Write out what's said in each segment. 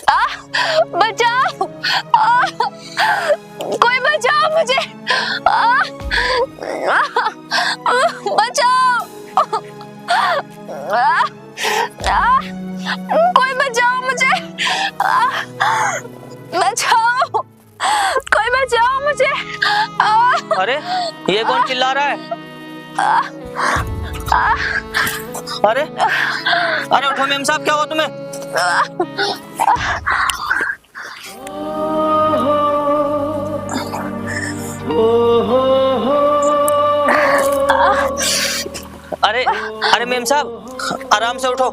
बचाओ, कोई बचाओ मुझे, बचाओ, कोई बचाओ मुझे, बचाओ, कोई बचाओ मुझे। अरे ये कौन चिल्ला रहा है? अरे अरे उठो मेम साहब, क्या हुआ तुम्हें? अरे अरे मेम साहब, आराम से उठो,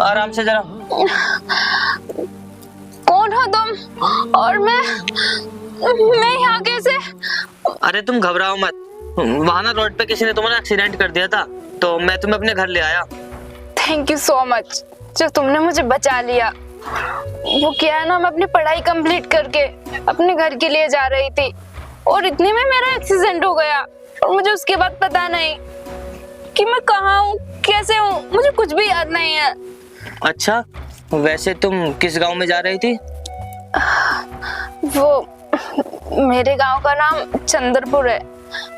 आराम से जरा। कौन हो तुम और मैं यहाँ कैसे? अरे तुम घबराओ मत, वहां ना रोड पे किसी ने तुम्हारा एक्सीडेंट कर दिया था, तो मैं तुम्हें अपने घर ले आया। थैंक यू सो मच जो तुमने मुझे बचा लिया। वो क्या है ना, मैं अपनी पढ़ाई कंप्लीट करके अपने घर के लिए जा रही थी और इतने में मेरा एक्सीडेंट हो गया और मुझे उसके बाद पता नहीं कि मैं कहाँ हूँ, कैसे हूँ, मुझे कुछ भी याद नहीं है। अच्छा, वैसे तुम किस गांव में जा रही थी? वो मेरे गांव का नाम चंद्रपुर है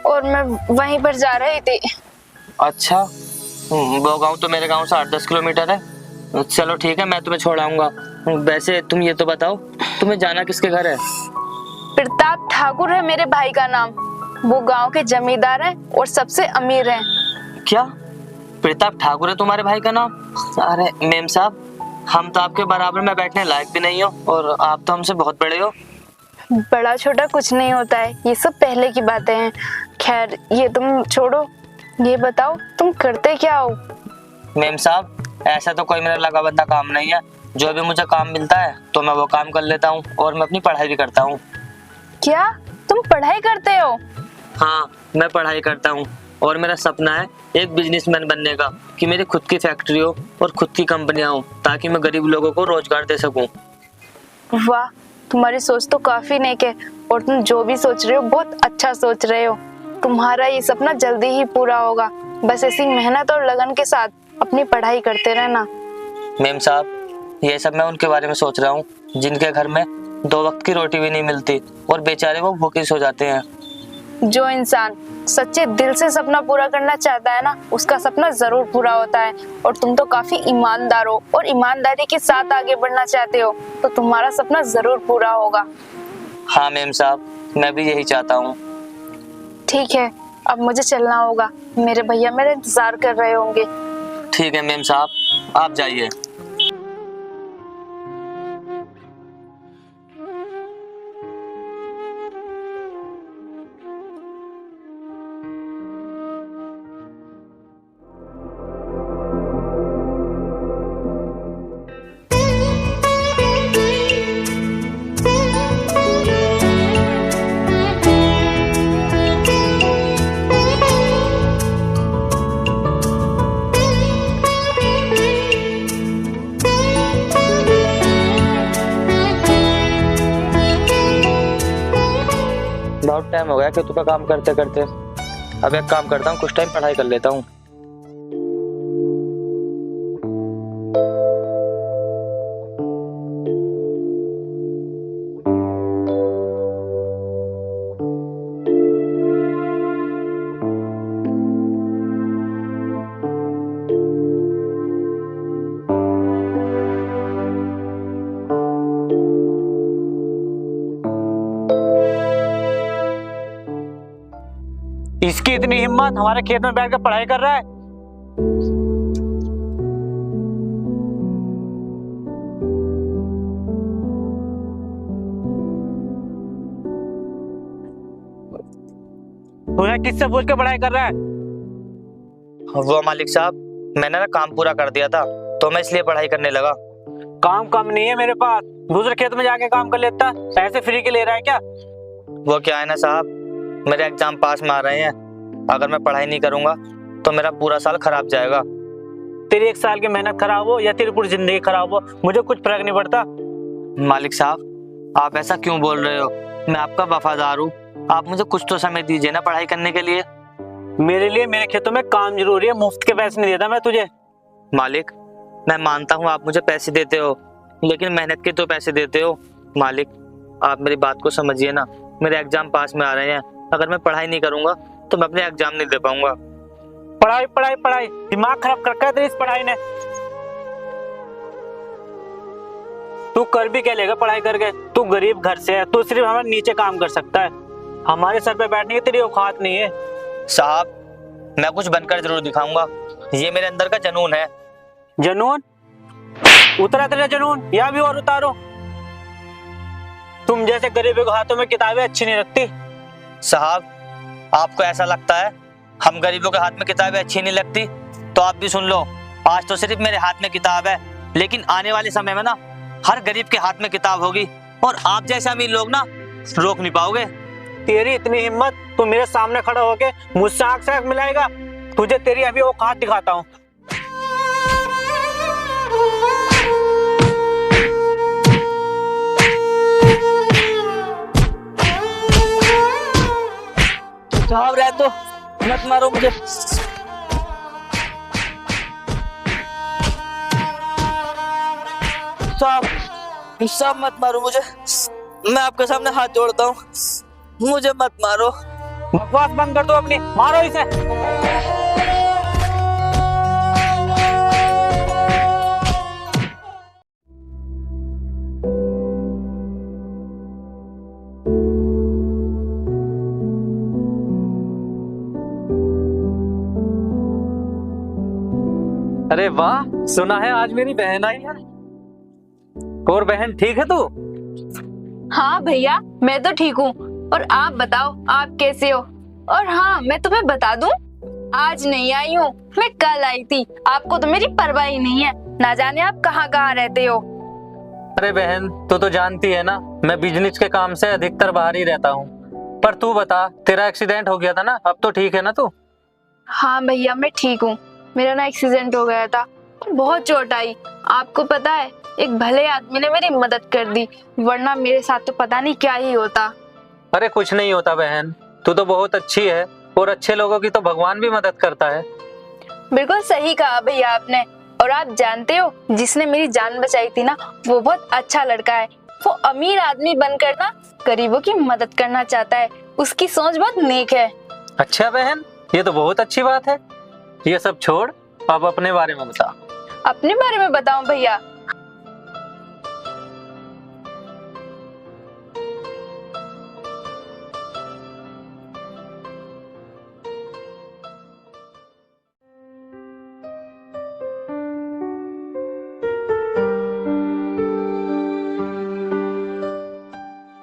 और मैं वहीं पर जा रही थी। अच्छा, वो गांव तो मेरे गांव से 8-10 किलोमीटर है। चलो ठीक है, मैं तुम्हें छोड़ आऊंगा। वैसे तुम ये तो बताओ, तुम्हें जाना किसके घर है? प्रताप ठाकुर है मेरे भाई का नाम। वो गांव के जमींदार हैं और सबसे अमीर हैं। क्या प्रताप ठाकुर है तुम्हारे भाई का नाम? अरे मेम साहब, हम तो आपके बराबर में बैठने लायक भी नहीं हो और आप तो हमसे बहुत बड़े हो। बड़ा छोटा कुछ नहीं होता है, ये सब पहले की बातें हैं। खैर ये तुम छोड़ो, ये बताओ तुम करते क्या हो? मेम साहब, ऐसा तो कोई मेरा लगा बंदा काम नहीं है। जो भी मुझे काम मिलता है तो मैं वो काम कर लेता हूँ और मैं अपनी पढ़ाई भी करता हूँ। क्या तुम पढ़ाई करते हो? हाँ, मैं पढ़ाई करता हूँ और मेरा सपना है एक बिजनेसमैन बनने का, कि मेरी खुद की फैक्ट्री हो और खुद की कंपनियां हो, ताकि मैं गरीब लोगों को रोजगार दे सकूं। वाह, तुम्हारी सोच तो काफी नेक है और तुम जो भी सोच रहे हो बहुत अच्छा सोच रहे हो। तुम्हारा ये सपना जल्दी ही पूरा होगा, बस ऐसी मेहनत और लगन के साथ अपनी पढ़ाई करते रहना। मेम साहब, ये सब मैं उनके बारे में सोच रहा हूँ जिनके घर में 2 वक्त की रोटी भी नहीं मिलती और बेचारे वो भूखे सो जाते हैं। जो इंसान सच्चे दिल से सपना पूरा करना चाहता है ना, उसका सपना जरूर पूरा होता है। और तुम तो काफी ईमानदार हो और ईमानदारी के साथ आगे बढ़ना चाहते हो, तो तुम्हारा सपना जरूर पूरा होगा। हाँ मेम साहब, मैं भी यही चाहता हूँ। ठीक है, अब मुझे चलना होगा, मेरे भैया मेरा इंतजार कर रहे होंगे। ठीक है मेम साहब, आप जाइए। बहुत टाइम हो गया कि का काम करते करते। अब एक काम करता हूँ, कुछ टाइम पढ़ाई कर लेता हूँ। इसकी इतनी हिम्मत, हमारे खेत में बैठकर पढ़ाई कर रहा है। तुम्हें किससे पूछ के पढ़ाई कर रहा है? वो मालिक साहब, मैंने ना काम पूरा कर दिया था तो मैं इसलिए पढ़ाई करने लगा। काम कम नहीं है मेरे पास, दूसरे खेत में जाके काम कर लेता। पैसे फ्री के ले रहा है क्या? वो क्या है ना साहब, मेरे एग्जाम पास में आ रहे हैं। अगर मैं पढ़ाई नहीं करूंगा तो मेरा पूरा साल खराब जाएगा। तेरी 1 साल की मेहनत खराब हो या तेरी पूरी जिंदगी खराब हो, मुझे कुछ फर्क नहीं पड़ता। मालिक साहब, आप ऐसा क्यों बोल रहे हो? मैं आपका वफादार हूँ, आप मुझे कुछ तो समय दीजिए ना पढ़ाई करने के लिए। मेरे लिए मेरे खेतों में काम जरूरी है, मुफ्त के पैसे नहीं देता मैं तुझे। मालिक, मैं मानता हूँ आप मुझे पैसे देते हो, लेकिन मेहनत के तो पैसे देते हो। मालिक, आप मेरी बात को समझिए ना। मेरे एग्जाम पास में आ रहे हैं, अगर मैं पढ़ाई नहीं करूंगा तो मैं अपने एग्जाम नहीं दे पाऊंगा। पढ़ाई पढ़ाई पढ़ाई, दिमाग खराब कर रखा है तेरी इस पढ़ाई ने। तू कर भी क्या लेगा पढ़ाई करके? तू गरीब घर से है, तू सिर्फ हमारे नीचे काम कर सकता है, हमारे सर पे बैठने की तेरी औकात नहीं है। साहब, मैं कुछ बनकर जरूर दिखाऊंगा, ये मेरे अंदर का जुनून है। जुनून? उतरा तेरा जुनून, या भी और उतारो। तुम जैसे गरीबों के हाथों में किताबें अच्छी नहीं लगती। साहब, आपको ऐसा लगता है हम गरीबों के हाथ में किताबें अच्छी नहीं लगती? तो आप भी सुन लो, आज तो सिर्फ मेरे हाथ में किताब है, लेकिन आने वाले समय में ना हर गरीब के हाथ में किताब होगी, और आप जैसे अमीर लोग ना रोक नहीं पाओगे। तेरी इतनी हिम्मत, तू मेरे सामने खड़ा होके मुझसे आंख से आंख मिलाएगा? तुझे तेरी अभी औकात दिखाता हूँ। साहब रह दो, मत मारो मुझे। साहब मत मारो मुझे, मैं आपके सामने हाथ जोड़ता हूँ, मुझे मत मारो। बकवास बंद कर दो अपनी, मारो इसे। अरे वाह, सुना है आज मेरी बहन आई है। और बहन ठीक है तू? हाँ भैया, मैं तो ठीक हूँ। और आप बताओ, आप कैसे हो? और हाँ, मैं तुम्हें बता दूं, आज नहीं आई हूँ, मैं कल आई थी। आपको तो मेरी परवाह ही नहीं है, ना जाने आप कहाँ कहाँ रहते हो। अरे बहन, तू तो जानती है ना, मैं बिजनेस के काम से अधिकतर बाहर ही रहता हूँ। पर तू बता, तेरा एक्सीडेंट हो गया था ना, अब तो ठीक है ना तू? हाँ भैया, मैं ठीक हूँ। मेरा ना एक्सीडेंट हो गया था, बहुत चोट आई। आपको पता है, एक भले आदमी ने मेरी मदद कर दी, वरना मेरे साथ तो पता नहीं क्या ही होता। अरे कुछ नहीं होता बहन, तू तो बहुत अच्छी है, और अच्छे लोगों की तो भगवान भी मदद करता है। बिल्कुल सही कहा भैया आपने। और आप जानते हो, जिसने मेरी जान बचाई थी ना, वो बहुत अच्छा लड़का है। वो अमीर आदमी बनकर ना गरीबों की मदद करना चाहता है। उसकी सोच बहुत नेक है। अच्छा बहन, ये तो बहुत अच्छी बात है। ये सब छोड़, अब अपने बारे में बता। अपने बारे में बताऊं भैया?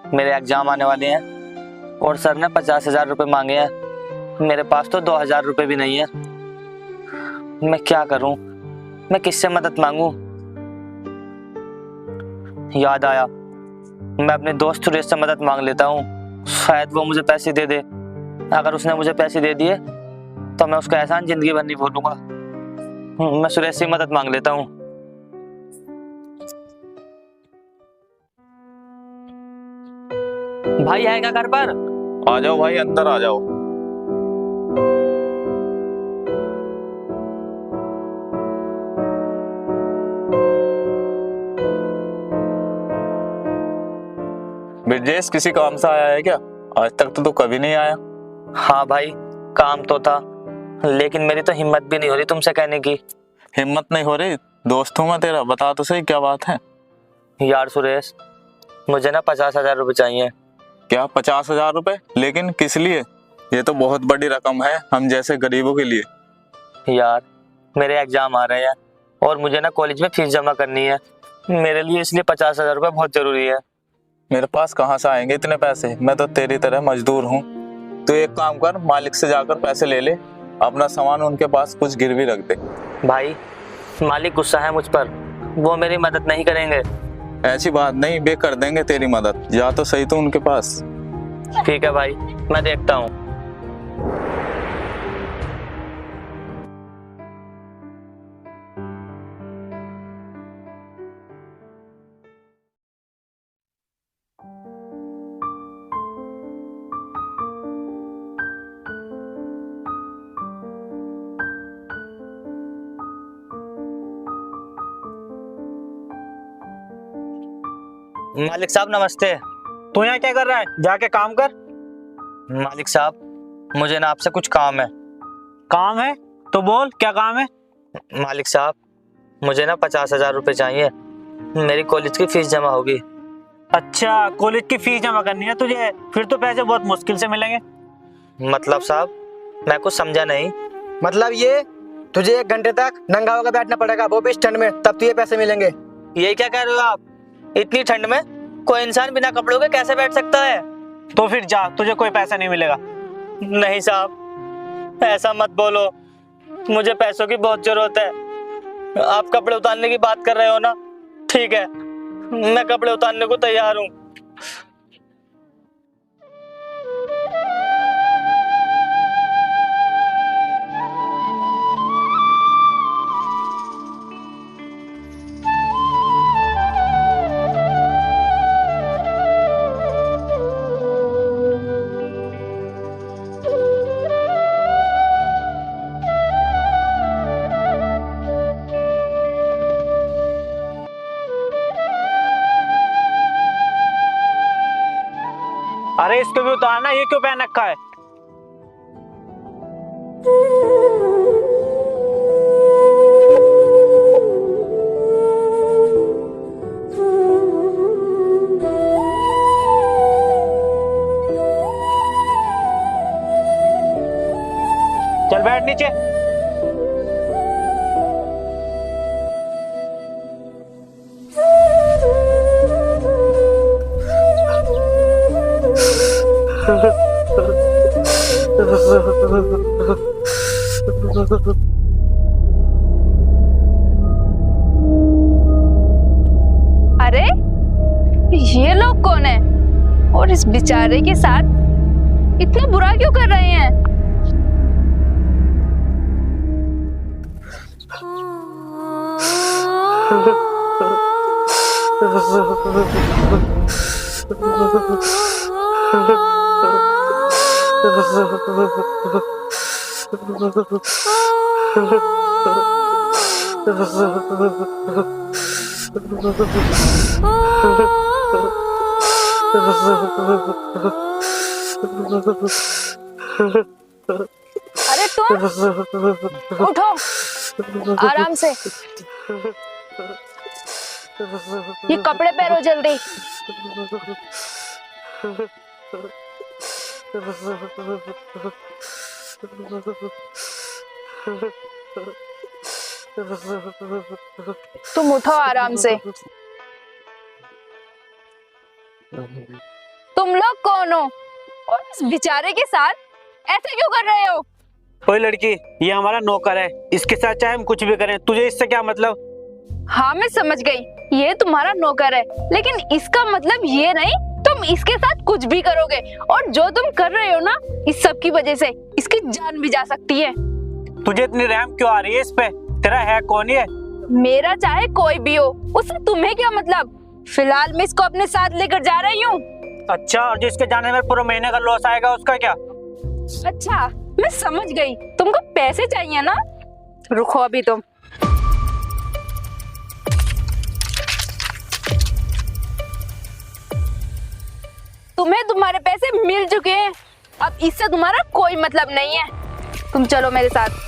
मेरे एग्जाम आने वाले हैं और सर ने 50,000 रुपये मांगे हैं। मेरे पास तो 2,000 रुपये भी नहीं है। मैं क्या करूं? मैं किससे मदद मांगूं? याद आया, मैं अपने दोस्त सुरेश से मदद मांग लेता हूं, शायद वो मुझे पैसे दे दे। अगर उसने मुझे पैसे दे दिए तो मैं उसका एहसान जिंदगी भर नहीं भूलूंगा। मैं सुरेश से मदद मांग लेता हूँ। भाई है क्या घर पर? आ जाओ भाई, अंदर आ जाओ। ब्रजेश, किसी काम से आया है क्या? आज तक तो तू कभी नहीं आया। हाँ भाई, काम तो था, लेकिन मेरी तो हिम्मत भी नहीं हो रही तुमसे कहने की। हिम्मत नहीं हो रही? दोस्त हूँ मैं तेरा, बता तो सही क्या बात है। यार सुरेश, मुझे ना 50,000 रुपये चाहिए। क्या 50,000 रुपए? लेकिन किस लिए? ये तो बहुत बड़ी रकम है हम जैसे गरीबों के लिए। यार, मेरे एग्जाम आ रहे हैं और मुझे ना कॉलेज में फीस जमा करनी है। मेरे लिए इसलिए 50,000 रुपये बहुत जरूरी है। मेरे पास कहाँ से आएंगे इतने पैसे? मैं तो तेरी तरह मजदूर हूँ। तो एक काम कर, मालिक से जाकर पैसे ले ले, अपना सामान उनके पास कुछ गिरवी रख दे। भाई, मालिक गुस्सा है मुझ पर, वो मेरी मदद नहीं करेंगे। ऐसी बात नहीं, वे कर देंगे तेरी मदद। जा तो सही तो उनके पास। ठीक है भाई, मैं देखता हूँ। मालिक साहब नमस्ते। तू यहाँ क्या कर रहा है? जाके काम कर। मालिक साहब मुझे ना आपसे कुछ काम है। काम है तो बोल, क्या काम है? मालिक साहब मुझे ना 50,000 रुपये चाहिए, मेरी कॉलेज की फीस जमा होगी। अच्छा, कॉलेज की फीस जमा करनी है तुझे? फिर तो पैसे बहुत मुश्किल से मिलेंगे। मतलब साहब मैं कुछ समझा नहीं। मतलब ये, तुझे 1 घंटे तक नंगा होकर बैठना पड़ेगा, वो भी इस ठंड में, तब तुझे पैसे मिलेंगे। ये क्या कह रहे हो आप? इतनी ठंड में कोई इंसान बिना कपड़ों के कैसे बैठ सकता है? तो फिर जा, तुझे कोई पैसा नहीं मिलेगा। नहीं साहब ऐसा मत बोलो, मुझे पैसों की बहुत जरूरत है। आप कपड़े उतारने की बात कर रहे हो ना, ठीक है मैं कपड़े उतारने को तैयार हूँ। अरे इसको भी उतारना, ये क्यों पहन रखा है? चल बैठ नीचे। अरे ये लोग कौन है और इस बेचारे के साथ इतना बुरा क्यों कर रहे हैं? अरे तुम उठो आराम से, ये कपड़े पहनो जल्दी। तुम उठो आराम से। तुम लोग कौन हो और इस बेचारे के साथ ऐसे क्यों कर रहे हो? ओए लड़की, ये हमारा नौकर है, इसके साथ चाहे हम कुछ भी करें, तुझे इससे क्या मतलब? हाँ मैं समझ गई, ये तुम्हारा नौकर है, लेकिन इसका मतलब ये नहीं तुम इसके साथ कुछ भी करोगे, और जो तुम कर रहे हो ना, इस सब की वजह से इसकी जान भी जा सकती है। तुझे इतनी रहम क्यों आ रही है इस पे? तेरा है कौन ये? मेरा चाहे कोई भी हो, उससे तुम्हें क्या मतलब? फिलहाल मैं इसको अपने साथ लेकर जा रही हूँ। अच्छा, और जिसके जाने में पूरा महीने का लॉस आएगा उसका क्या? अच्छा मैं समझ गई, तुमको पैसे चाहिए ना, रुको अभी तुम। तुम्हें तुम्हारे पैसे मिल चुके हैं, अब इससे तुम्हारा कोई मतलब नहीं है, तुम चलो मेरे साथ।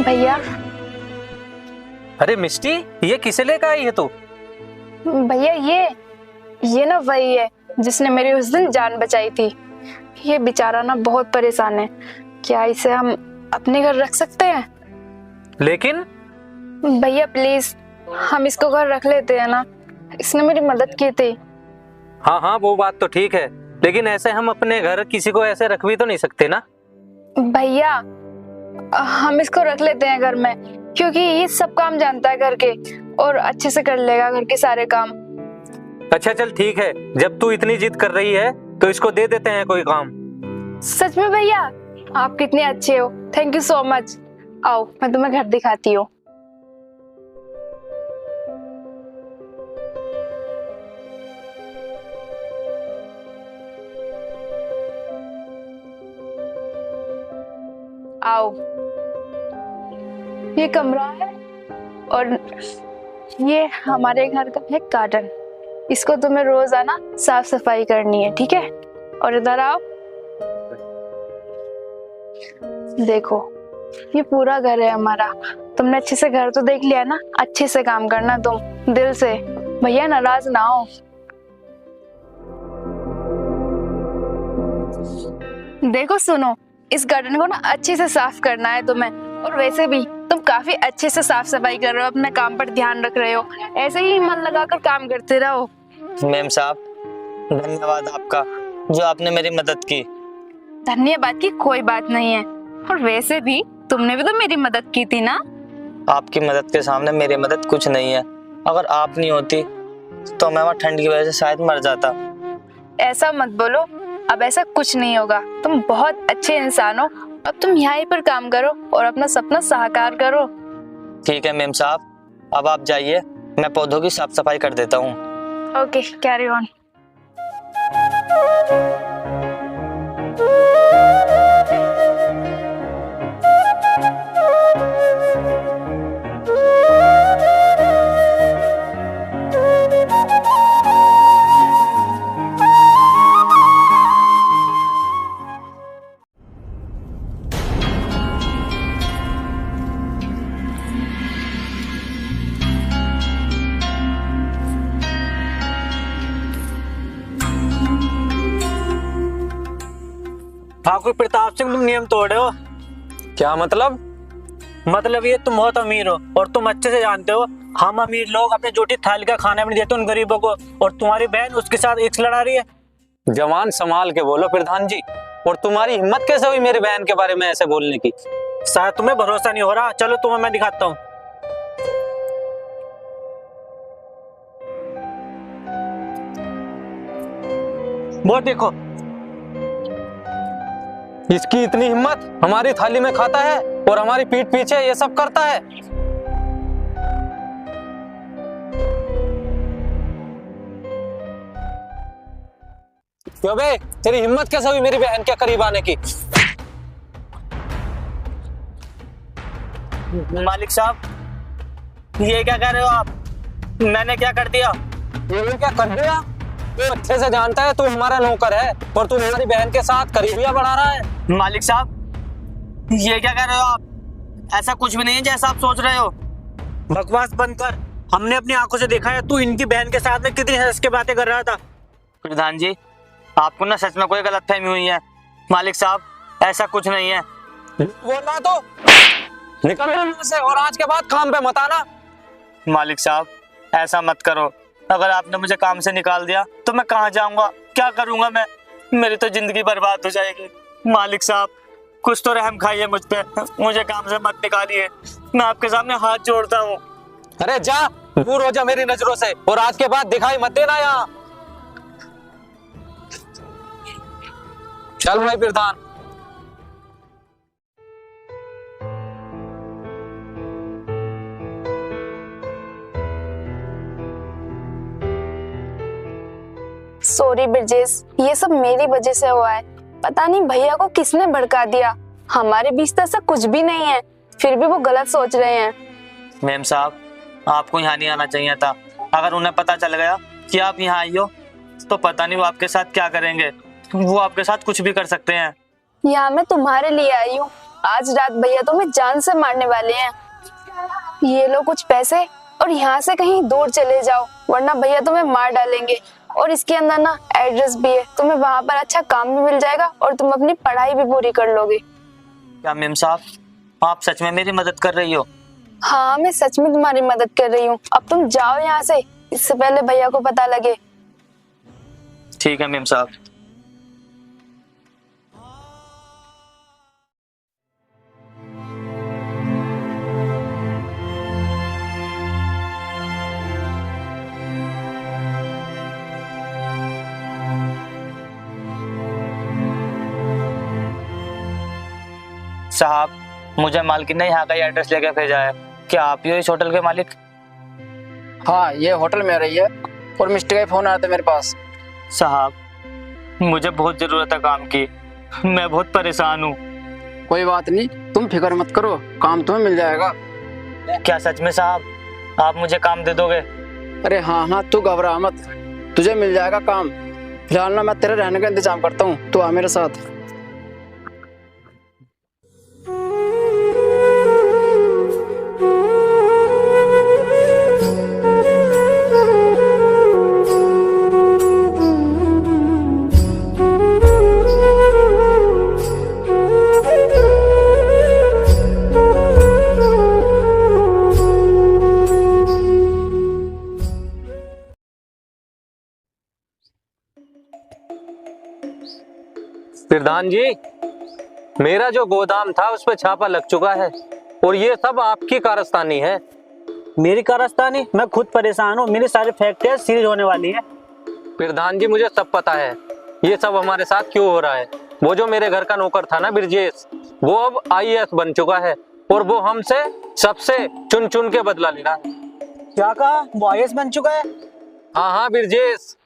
भैया। अरे मिष्टी, ये किसे लेकर आई है तू? भैया ये ना वही है जिसने मेरी उस दिन जान बचाई थी। ये बेचारा ना बहुत परेशान है, क्या इसे हम अपने घर रख सकते हैं? लेकिन भैया प्लीज, हम इसको घर रख लेते हैं ना, इसने मेरी मदद की थी। हाँ हाँ वो बात तो ठीक है, लेकिन ऐसे हम अपने घर किसी को ऐसे रख भी तो नहीं सकते ना। भैया हम इसको रख लेते हैं घर में, क्योंकि ये सब काम जानता है घर के और अच्छे से कर लेगा घर के सारे काम। अच्छा चल ठीक है, जब तू इतनी जिद कर रही है तो इसको दे देते हैं कोई काम। सच में भैया, आप कितने अच्छे हो, थैंक यू सो मच। आओ मैं तुम्हें घर दिखाती हूँ। आओ, ये कमरा है और ये हमारे घर का है गार्डन। इसको तुम्हें रोजाना साफ सफाई करनी है, ठीक है? और इधर आओ, देखो ये पूरा घर है हमारा। तुमने अच्छे से घर तो देख लिया ना, अच्छे से काम करना तुम दिल से, भैया नाराज ना हो। देखो सुनो, इस गार्डन को ना अच्छे से साफ करना है तुम्हें, और वैसे भी तुम काफी अच्छे से साफ सफाई कर रहे हो, अपने काम पर ध्यान रख रहे हो, ऐसे ही मन लगाकर काम करते रहो। मैम साहब, धन्यवाद आपका जो आपने मेरी मदद की। धन्यवाद की कोई बात नहीं है, और वैसे भी तुमने भी तो मेरी मदद की थी ना। आपकी मदद के सामने मेरी मदद कुछ नहीं है। अगर आप नहीं होती तो मैं वहाँ ठंड की वजह से शायद मर जाता। ऐसा मत बोलो, अब ऐसा कुछ नहीं होगा। तुम बहुत अच्छे इंसान हो। अब तुम यहीं पर काम करो और अपना सपना साकार करो। ठीक है मैम साहब, अब आप जाइए, मैं पौधों की साफ सफाई कर देता हूँ। Okay, carry on. Thakur Pratap Singh, तुम नियम तोड़े हो। क्या मतलब? मतलब ये तुम बहुत अमीर हो और तुम अच्छे से जानते हो हम अमीर लोग अपने जोटी थाली का खाना भी नहीं देते उन गरीबों को, और तुम्हारी बहन उसके साथ एक्स लड़ा रही है। जवान संभाल के बोलो प्रधान जी। और तुम्हारी हिम्मत कैसे हुई मेरी बहन के बारे में ऐसे बोलने की? शायद तुम्हें भरोसा नहीं हो रहा। चलो तुम्हें मैं दिखाता हूँ। वो देखो, इसकी इतनी हिम्मत, हमारी थाली में खाता है और हमारी पीठ पीछे ये सब करता है। क्यों बे, तेरी हिम्मत कैसे हुई मेरी बहन के करीब आने की? मालिक साहब, ये क्या कर रहे हो आप? मैंने क्या कर दिया? ये क्या कर दिया? तू अच्छे से जानता है तू हमारा नौकर है और तू हमारी बहन के साथ करीबियां बढ़ा रहा है। मालिक साहब, ये क्या कर रहे हो आप? ऐसा कुछ भी नहीं है जैसा आप सोच रहे हो। बकवास बंद कर। हमने अपनी आंखों से देखा है तू इनकी बहन के साथ में कितनी हंस के बातें कर रहा था। प्रधान जी, आपको ना सच में कोई गलतफहमी हुई है। मालिक साहब, ऐसा कुछ नहीं है। बोल रहा तो निकल यहाँ से, और आज के बाद काम पे मत आना। मालिक साहब, ऐसा मत करो। अगर आपने मुझे काम से निकाल दिया तो मैं कहाँ जाऊंगा, क्या करूंगा मैं? मेरी तो जिंदगी बर्बाद हो जाएगी। मालिक साहब, कुछ तो रहम खाइए मुझ पे, मुझे काम से मत निकालिए। मैं आपके सामने हाथ जोड़ता हूँ। अरे जा, दूर हो जा मेरी नजरों से, और आज के बाद दिखाई मत देना यहाँ। चल भाई प्रधान। सॉरी ब्रजेश, ये सब मेरी वजह से हुआ है। पता नहीं भैया को किसने भड़का दिया। हमारे बीच तो ऐसा कुछ भी नहीं है, फिर भी वो गलत सोच रहे हैं। मैम साहब, आपको यहाँ नहीं आना चाहिए था। अगर उन्हें पता चल गया कि आप यहाँ आई हो तो पता नहीं वो आपके साथ क्या करेंगे। वो आपके साथ कुछ भी कर सकते हैं। यहाँ मैं तुम्हारे लिए आई हूँ। आज रात भैया तुम्हें जान से मारने वाले हैं। ये लो कुछ पैसे और यहाँ से कहीं दूर चले जाओ, वरना भैया तुम्हें मार डालेंगे। और इसके अंदर ना एड्रेस भी है, तुम्हें वहाँ पर अच्छा काम भी मिल जाएगा और तुम अपनी पढ़ाई भी पूरी कर लोगे। क्या मैम साहब, आप सच में मेरी मदद कर रही हो? हाँ, मैं सच में तुम्हारी मदद कर रही हूँ। अब तुम जाओ यहाँ से, इससे पहले भैया को पता लगे। ठीक है मैम साहब। साहब, मुझे मालकिन ने यहाँ का एड्रेस लेके भेजा है। क्या आप ही हो इस होटल के मालिक? हाँ, ये होटल में रही है और मिस्टर का फोन आया था मेरे पास। साहब, मुझे बहुत जरूरत है काम की, मैं बहुत परेशान हूँ। कोई बात नहीं, तुम फिक्र मत करो, काम तुम्हें मिल जाएगा। क्या सच में साहब, आप मुझे काम दे दोगे? अरे हाँ हाँ, तू घबरा मत, तुझे मिल जाएगा काम। फिलहाल ना मैं तेरे रहने का इंतजाम करता हूँ, तू आ मेरे साथ। प्रधान जी, मेरा जो गोदाम था उस पर छापा लग चुका है और ये सब आपकी कारस्तानी है। मेरी कारस्तानी? मैं खुद परेशान हूँ, मेरी सारी फैक्ट्रियाँ सीज होने वाली है। प्रधान जी, मुझे सब पता है ये सब हमारे साथ क्यों हो रहा है। वो जो मेरे घर का नौकर था ना ब्रजेश, वो अब IAS बन चुका है और वो हमसे सबसे चुन चुन के बदला ले रहा है। क्या कहा? वो IAS बन चुका है? हाँ हाँ ब्रजेश।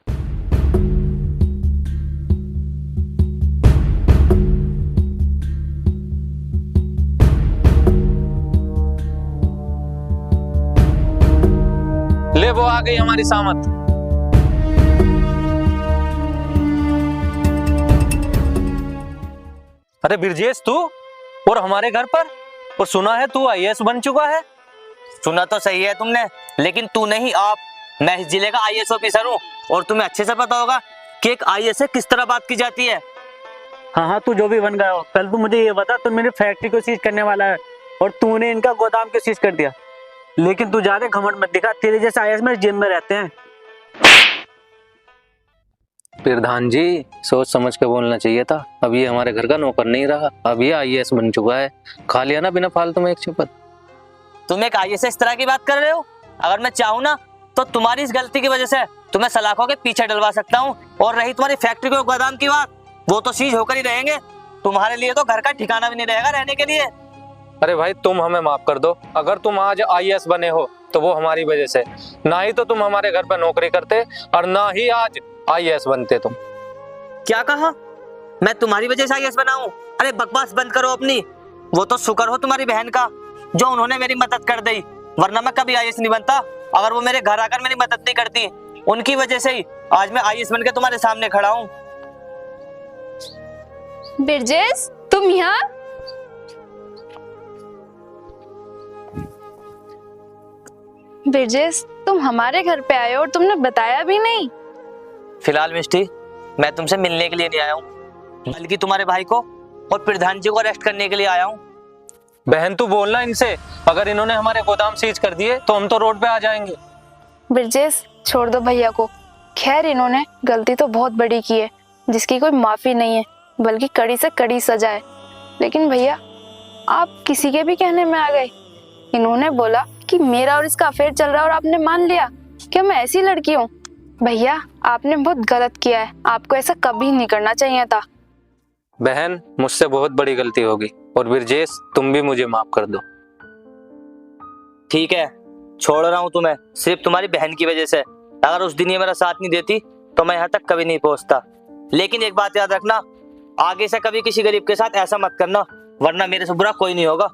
ले, वो आ गई हमारी सामत। अरे ब्रजेश, तू और हमारे घर पर? और सुना है तू IAS बन चुका है। सुना तो सही है तुमने, लेकिन तू नहीं आप। मैं इस जिले का IAS ऑफिसर हूँ और तुम्हें अच्छे से पता होगा कि एक IAS से किस तरह बात की जाती है। हाँ हाँ, तू जो भी बन गया हो, कल तू मुझे ये बता, तू मेरी फैक्ट्री को सीज करने वाला है और तूने इनका गोदाम क्यों सीज कर दिया। लेकिन तू ज्यादा घमंड मत दिखा, तेरे जैसे IAS मेरे जिम में रहते हैं। प्रधान जी, सोच समझ के बोलना चाहिए था। अब ये हमारे घर का नौकर नहीं रहा, अब ये IAS बन चुका है। खा लिया ना बिना फालतू में एक शपथ। तुम एक IAS से इस तरह की बात कर रहे हो? अगर मैं चाहूँ ना तो तुम्हारी इस गलती की वजह से तुम्हें सलाखों के पीछे डलवा सकता हूँ। और रही तुम्हारी फैक्ट्री के गोदाम की बात, वो तो सीज होकर ही रहेंगे। तुम्हारे लिए तो घर का ठिकाना भी नहीं रहेगा रहने के लिए। अरे भाई, तुम हमें माफ कर दो। अगर तुम आज IAS बने हो तो वो हमारी वजह से, ना ही तो तुम हमारे घर पर नौकरी करते और ना ही आज IAS बनते तुम। क्या कहा? मैं तुम्हारी वजह से IAS बना हूं? अरे बकवास बंद करो अपनी। वो तो शुक्र हो तुम्हारी बहन का जो उन्होंने मेरी मदद कर दी, वरना मैं कभी IAS नहीं बनता। अगर वो मेरे घर आकर मेरी मदद नहीं करती, उनकी वजह से ही आज मैं IAS बन के तुम्हारे सामने खड़ा हूँ। ब्रजेश, तुम यहाँ? ब्रजेश, तुम हमारे घर पे आए और तुमने बताया भी नहीं। फिलहाल मिष्टी, मैं तुमसे मिलने के लिए नहीं आया हूँ, बल्कि तुम्हारे भाई को और प्रधान जी को अरेस्ट करने के लिए आया हूँ। बहन, तू बोलना इनसे। अगर इन्होंने हमारे गोदाम सीज कर दिए तो हम तो रोड पे आ जाएंगे। ब्रजेश, छोड़ दो भैया को। खैर, इन्होंने गलती तो बहुत बड़ी की है, जिसकी कोई माफी नहीं है, बल्कि कड़ी से कड़ी सजा है। लेकिन भैया, आप किसी के भी कहने में आ गए। इन्होंने बोला कि मेरा और इसका अफेयर चल रहा है और आपने मान लिया। क्या मैं ऐसी लड़की हूँ? भैया, आपने बहुत गलत किया है, आपको ऐसा कभी नहीं करना चाहिए था। बहन, मुझसे बहुत बड़ी गलती होगी और ब्रजेश, तुम भी मुझे माफ कर दो। ठीक है, छोड़ रहा हूँ तुम्हें सिर्फ तुम्हारी बहन की वजह से। अगर उस दिन ये मेरा साथ नहीं देती तो मैं यहाँ तक कभी नहीं पहुँचता। लेकिन एक बात याद रखना, आगे से कभी किसी गरीब के साथ ऐसा मत करना, वरना मेरे से बुरा कोई नहीं होगा।